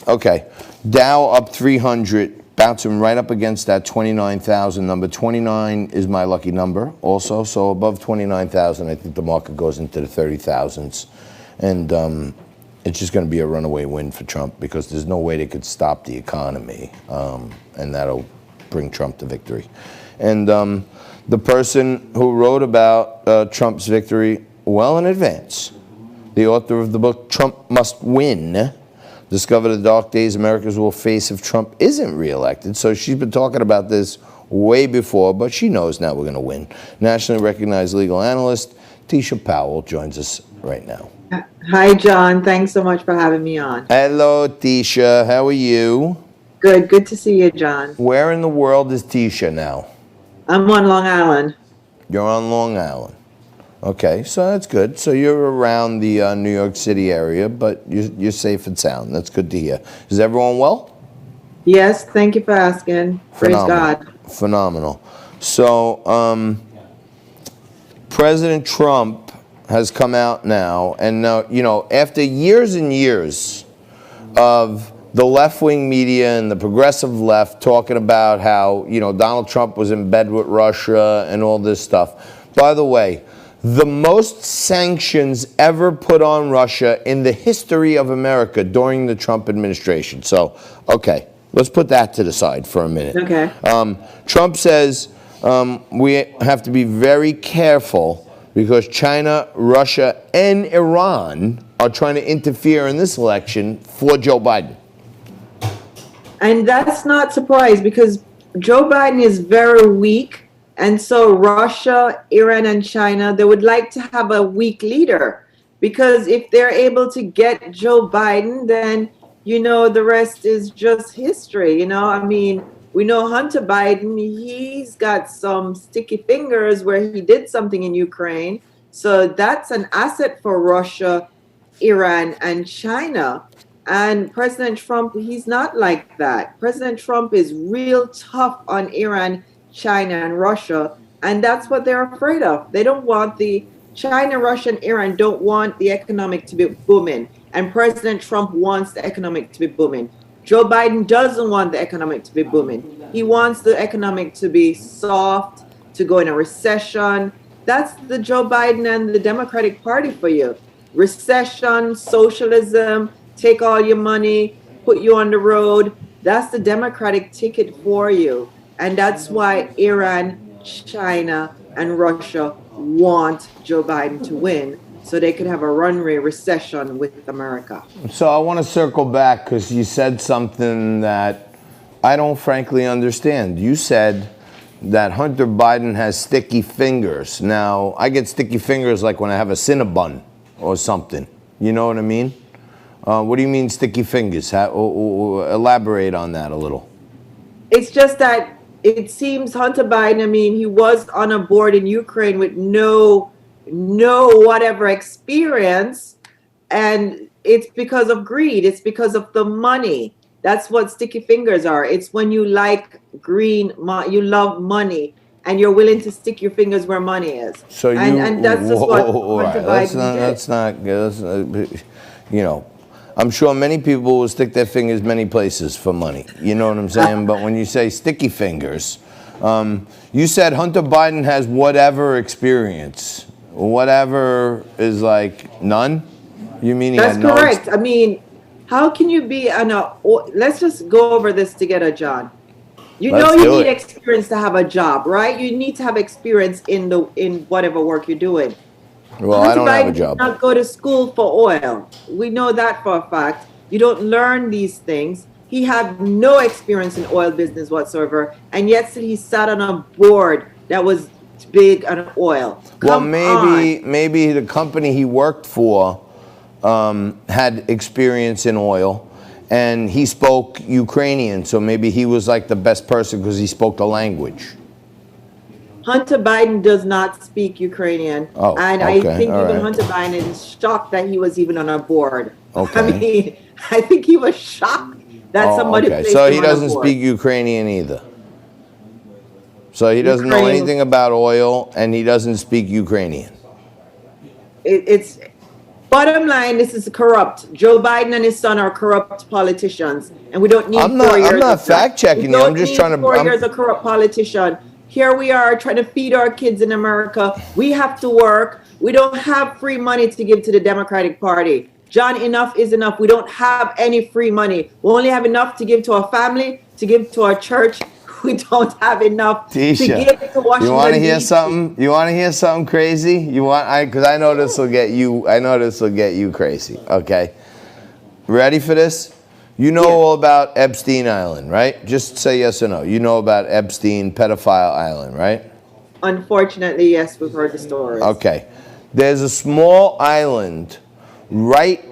Okay, Dow up 300, bouncing right up against that 29,000 number. 29 is my lucky number also, so above 29,000, I think the market goes into the 30,000s. And it's just going to be a runaway win for Trump because there's no way they could stop the economy, and that'll bring Trump to victory. And the person who wrote about Trump's victory well in advance, the author of the book Trump Must Win, discover the dark days Americans will face if Trump isn't reelected. So she's been talking about this way before, but she knows now we're going to win. Nationally recognized legal analyst Teisha Powell joins us right now. Hi, John. Thanks so much for having me on. Hello, Teisha. How are you? Good. Good to see you, John. Where in the world is Teisha now? I'm on Long Island. You're on Long Island. Okay, so that's good. So you're around the New York City area, but you're safe and sound. That's good to hear. Is everyone well? Yes, thank you for asking. Praise God. Phenomenal. So President Trump has come out now, and you know, after years and years of the left-wing media and the progressive left talking about how, you know, Donald Trump was in bed with Russia and all this stuff. By the way, the most sanctions ever put on Russia in the history of America during the Trump administration. So, okay, let's put that to the side for a minute. Okay. Trump says we have to be very careful because China, Russia, and Iran are trying to interfere in this election for Joe Biden. And that's not surprised because Joe Biden is very weak. And so Russia, Iran, and China, they would like to have a weak leader. Because if they're able to get Joe Biden, then, you know, the rest is just history. You know, I mean, we know Hunter Biden, he's got some sticky fingers where he did something in Ukraine. So that's an asset for Russia, Iran, and China. And President Trump, he's not like that. President Trump is real tough on Iran, China, and Russia. And that's what they're afraid of. They don't want the China, Russia, and Iran don't want the economic to be booming. And President Trump wants the economic to be booming. Joe Biden doesn't want the economic to be booming. He wants the economic to be soft, to go in a recession. That's the Joe Biden and the Democratic Party for you. Recession, socialism, take all your money, put you on the road. That's the Democratic ticket for you. And that's why Iran, China, and Russia want Joe Biden to win so they could have a runaway recession with America. So I want to circle back because you said something that I don't frankly understand. You said that Hunter Biden has sticky fingers. Now, I get sticky fingers like when I have a Cinnabon or something. You know what I mean? What do you mean sticky fingers? Elaborate on that a little. It's just that it seems Hunter Biden, I mean, he was on a board in Ukraine with no whatever experience, and it's because of greed. It's because of the money. That's what sticky fingers are. It's when you like green, you love money, and you're willing to stick your fingers where money is. So you, and that's just what Hunter Biden did. That's not good. You know, I'm sure many people will stick their fingers many places for money. You know what I'm saying? But when you say sticky fingers, you said Hunter Biden has whatever experience. Whatever is like none? You mean he That's correct. I mean, how can you be on a... Let's just go over this together, John. You know you need experience to have a job, right? You need to have experience in whatever work you're doing. Well, I don't have a job. Did not go to school for oil. We know that for a fact. You don't learn these things. He had no experience in oil business whatsoever, and yet he sat on a board that was big on oil. Well, maybe the company he worked for had experience in oil, and he spoke Ukrainian, so maybe he was like the best person because he spoke the language. Hunter Biden does not speak Ukrainian, and I think even Hunter Biden is shocked that he was even on our board. Okay. I mean, I think he was shocked that somebody placed so him he on our doesn't board. speak Ukrainian either. So he doesn't know anything about oil, and he doesn't speak Ukrainian. Bottom line, this is corrupt. Joe Biden and his son are corrupt politicians, and we don't need I'm 4 years. I'm not fact checking you. I'm just trying to. 4 years of corrupt politician. Here we are trying to feed our kids in America. We have to work. We don't have free money to give to the Democratic Party. John, enough is enough. We don't have any free money. We only have enough to give to our family, to give to our church. We don't have enough to give to Washington. You want to hear something? You want to hear something crazy? You want? Because I know this will get you. I know this will get you crazy. Okay, ready for this? You know all about Epstein Island, right? Just say yes or no. You know about Epstein pedophile island, right? Unfortunately, yes, we've heard the stories. Okay, there's a small island right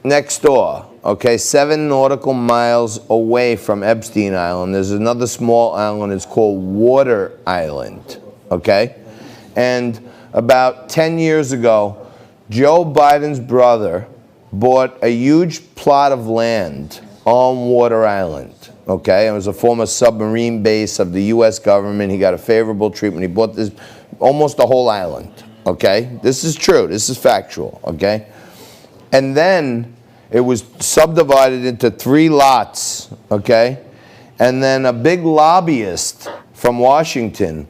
next door. Okay, 7 nautical miles away from Epstein Island, there's another small island. It's called Water Island, okay? And about 10 years ago, Joe Biden's brother bought a huge plot of land on Water Island, okay? It was a former submarine base of the U.S. government. He got a favorable treatment. He bought this, almost the whole island, okay? This is true. This is factual, okay? And then it was subdivided into 3 lots, okay? And then a big lobbyist from Washington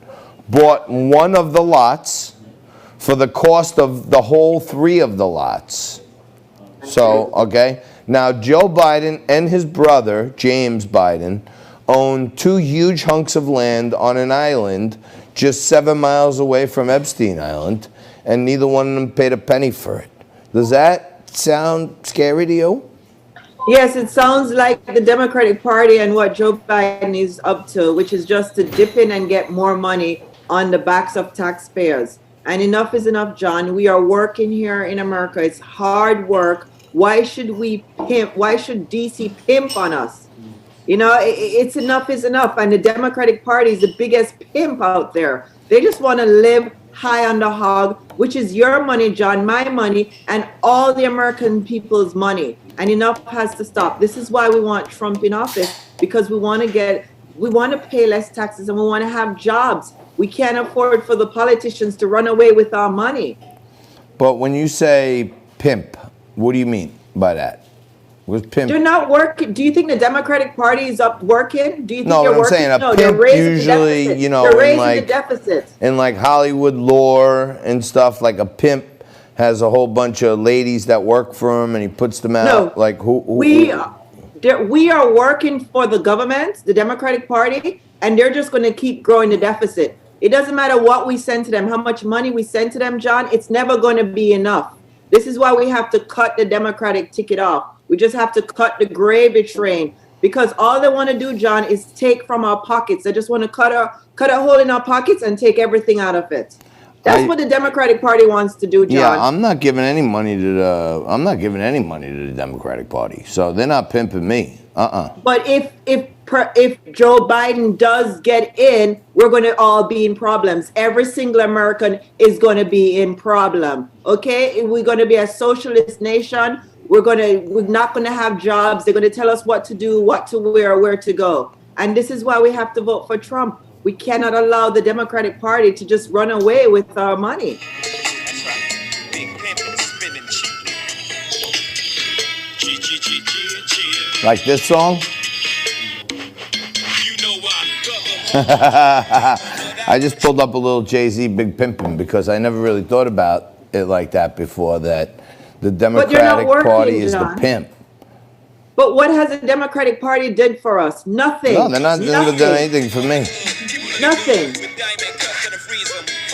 bought one of the lots for the cost of the whole 3 of the lots. So, okay? Now, Joe Biden and his brother, James Biden, own 2 huge hunks of land on an island just 7 miles away from Epstein Island, and neither one of them paid a penny for it. Does that sound scary to you? Yes, it sounds like the Democratic Party and what Joe Biden is up to, which is just to dip in and get more money on the backs of taxpayers. And enough is enough, John. We are working here in America. It's hard work. Why should we pimp? Why should DC pimp on us? You know, it's enough is enough. And the Democratic Party is the biggest pimp out there. They just want to live high on the hog, which is your money, John, my money, and all the American people's money. And enough has to stop. This is why we want Trump in office, because we want to pay less taxes and we want to have jobs. We can't afford for the politicians to run away with our money. But when you say pimp, what do you mean by that? With pimp? They're not working. Do you think the Democratic Party is up working? Do you think no, they're I'm working? saying a no, pimp usually, the you know, they're raising the deficit. In like Hollywood lore and stuff, like a pimp has a whole bunch of ladies that work for him and he puts them out. No, like we are working for the government, the Democratic Party, and they're just going to keep growing the deficit. It doesn't matter what we send to them, how much money we send to them, John, it's never going to be enough. This is why we have to cut the Democratic ticket off. We just have to cut the gravy train, because all they want to do, John, is take from our pockets. They just want to cut a hole in our pockets and take everything out of it. That's what the Democratic Party wants to do, John. Yeah, I'm not giving any money to the Democratic Party. So they're not pimping me. But if Joe Biden does get in, we're going to all be in problems. Every single American is going to be in problem. Okay? We're going to be a socialist nation. We're not going to have jobs. They're going to tell us what to do, what to wear, where to go. And this is why we have to vote for Trump. We cannot allow the Democratic Party to just run away with our money. That's right. Big pimpin' spinning cheap. Like this song? You know why. I just pulled up a little Jay-Z Big Pimpin' because I never really thought about it like that before, that the Democratic Party is the pimp. But what has the Democratic Party did for us? Nothing. No, they're not doing anything for me. Nothing.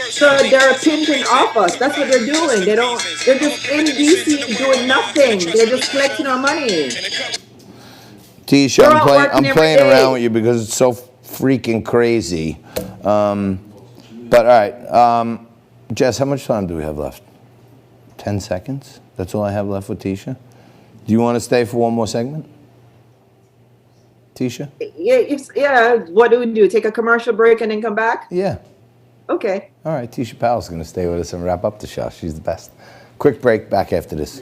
So they're pimping off us. That's what they're doing. They're just in DC doing nothing. They're just collecting our money. Teisha, I'm playing around with you because it's so freaking crazy. But all right, Jess, how much time do we have left? 10 seconds? That's all I have left with Teisha? Do you want to stay for one more segment? Teisha? Yeah. What do we do? Take a commercial break and then come back? Yeah. Okay. All right, Teisha Powell's going to stay with us and wrap up the show. She's the best. Quick break, back after this.